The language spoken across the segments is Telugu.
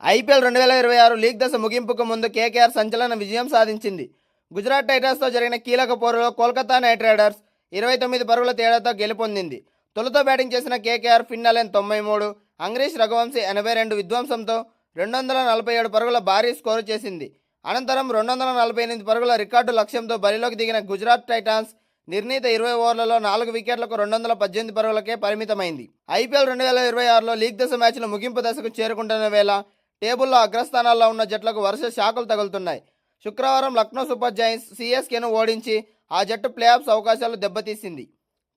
ఐపీఎల్ 2026 లీగ్ దశ ముగింపుకు ముందు కేకేఆర్ సంచలన విజయం సాధించింది. గుజరాత్ టైటన్స్తో జరిగిన కీలక పోరులో కోల్కతా నైట్ రైడర్స్ 29 పరుగుల తేడాతో గెలుపొందింది. తొలుత బ్యాటింగ్ చేసిన కేకేఆర్ ఫిన్ అలెన్ 93, అంగ్రీష్ రఘువంశీ 82 విధ్వంసంతో 247 పరుగుల భారీ స్కోరు చేసింది. అనంతరం 248 పరుగుల రికార్డు లక్ష్యంతో బరిలోకి దిగిన గుజరాత్ టైటాన్స్ నిర్ణీత 20 ఓవర్లలో 4 వికెట్లకు 218 పరుగులకే పరిమితమైంది. ఐపీఎల్ 2026లో లీగ్ దశ మ్యాచ్లు ముగింపు దశకు చేరుకుంటున్న వేళ టేబుల్లో అగ్రస్థానాల్లో ఉన్న జట్లకు వరుస షాకులు తగులుతున్నాయి. శుక్రవారం లక్నో సూపర్ జైంట్స్ సిఎస్కేను ఓడించి ఆ జట్టు ప్లేఆఫ్స్ అవకాశాలు దెబ్బతీసింది.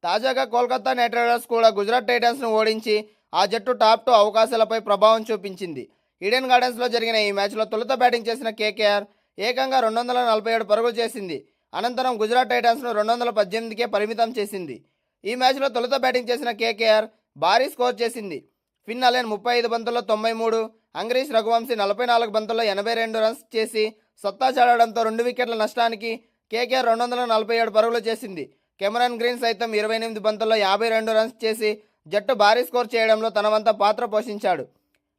తాజాగా కోల్కతా నైట్ రైడర్స్ కూడా గుజరాత్ టైటన్స్ను ఓడించి ఆ జట్టు టాప్ 2 అవకాశాలపై ప్రభావం చూపించింది. ఈడెన్ గార్డెన్స్లో జరిగిన ఈ మ్యాచ్లో తొలుత బ్యాటింగ్ చేసిన కేకేఆర్ ఏకంగా 247 పరుగులు చేసింది. అనంతరం గుజరాత్ టైటన్స్ను 218కే పరిమితం చేసింది. ఈ మ్యాచ్లో తొలుత బ్యాటింగ్ చేసిన కేకేఆర్ భారీ స్కోర్ చేసింది. ఫిన్ అలెన్ 35 బంతుల్లో 93, అంగ్రీష్ రఘువంశీ 44 బంతుల్లో 82 రన్స్ చేసి సత్తా చాడడంతో 2 వికెట్ల నష్టానికి కేకేఆర్ 247 పరుగులు చేసింది. కెమెరాన్ గ్రీన్ సైతం 28 బంతుల్లో 52 రన్స్ చేసి జట్టు భారీ స్కోర్ చేయడంలో తన వంత పాత్ర పోషించాడు.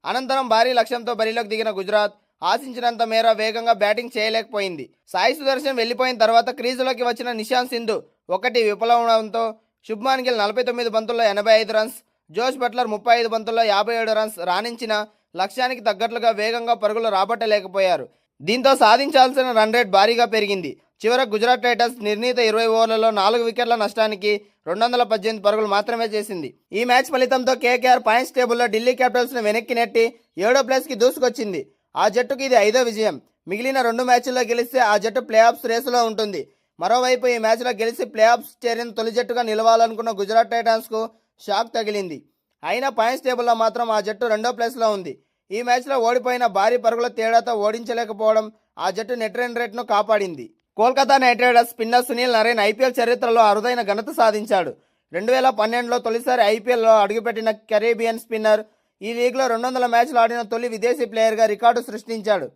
అనంతరం భారీ లక్ష్యంతో బరిలోకి దిగిన గుజరాత్ ఆశించినంత మేర వేగంగా బ్యాటింగ్ చేయలేకపోయింది. సాయి సుదర్శన్ వెళ్లిపోయిన తర్వాత క్రీజులోకి వచ్చిన నిశాంత్ సింధు 1 విఫలమవడంతో శుభ్మాన్ గిల్ 49 బంతుల్లో 85 రన్స్, జోష్ బట్లర్ 35 బంతుల్లో 57 రన్స్ రాణించిన లక్ష్యానికి తగ్గట్లుగా వేగంగా పరుగులు రాబట్టలేకపోయారు. దీంతో సాధించాల్సిన రన్ రేట్ భారీగా పెరిగింది. చివరకు గుజరాత్ టైటన్స్ నిర్ణీత 20 ఓవర్లలో 4 వికెట్ల నష్టానికి 218 పరుగులు మాత్రమే చేసింది. ఈ మ్యాచ్ ఫలితంతో కేకేఆర్ పాయింట్స్ టేబుల్లో ఢిల్లీ క్యాపిటల్స్ను వెనక్కి నెట్టి 7వ ప్లేస్కి దూసుకొచ్చింది. ఆ జట్టుకు ఇది 5వ విజయం. మిగిలిన 2 మ్యాచ్ల్లో గెలిస్తే ఆ జట్టు ప్లేఆఫ్స్ రేసులో ఉంటుంది. మరోవైపు ఈ మ్యాచ్లో గెలిచి ప్లేఆఫ్స్ చేరిన తొలి జట్టుగా నిలవాలనుకున్న గుజరాత్ టైటన్స్కు షాక్ తగిలింది. అయినా పాయింట్స్ టేబుల్లో మాత్రం ఆ జట్టు 2వ ప్లేస్లో ఉంది. ఈ మ్యాచ్లో ఓడిపోయిన భారీ పరుగుల తేడాతో ఓడించలేకపోవడం ఆ జట్టు నెట్ రన్ రేట్ను కాపాడింది. Kolkata night riders spinner Sunil Narine IPL చరిత్రలో అరుదైన ఘనత సాధించాడు. 2012లో తొలిసారి ఐపీఎల్లో అడుగుపెట్టిన కరేబియన్ స్పిన్నర్ ఈ లీగ్లో 200 మ్యాచ్లు ఆడిన తొలి విదేశీ ప్లేయర్గా రికార్డు సృష్టించాడు.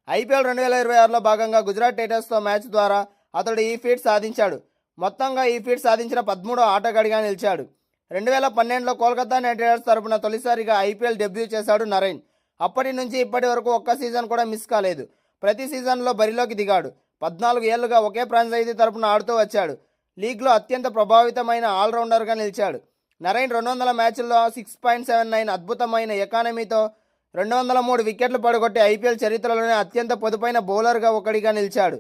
ఐపీఎల్ 2026లో భాగంగా గుజరాత్ టైటన్స్తో మ్యాచ్ ద్వారా అతడు ఈ ఫీట్ సాధించాడు. మొత్తంగా ఈ ఫీట్ సాధించిన 13వ ఆటగాడిగా నిలిచాడు. 2012లో కోల్కతా నైట్ రైడర్స్ తరపున తొలిసారిగా ఐపీఎల్ డెబ్యూ చేశాడు నరైన్. అప్పటి నుంచి ఇప్పటి వరకు ఒక్క సీజన్ కూడా మిస్ కాలేదు. ప్రతి సీజన్లో బరిలోకి దిగాడు. 14 ఏళ్లుగా ఒకే ఫ్రాంచైజీ తరపున ఆడుతూ వచ్చాడు. లీగ్లో అత్యంత ప్రభావితమైన ఆల్రౌండర్గా నిలిచాడు. నరైన్ 200 మ్యాచ్ల్లో 6.79 అద్భుతమైన ఎకానమీతో 203 వికెట్లు పడగొట్టి ఐపీఎల్ చరిత్రలోనే అత్యంత పొదుపైన బౌలర్గా ఒకడిగా నిలిచాడు.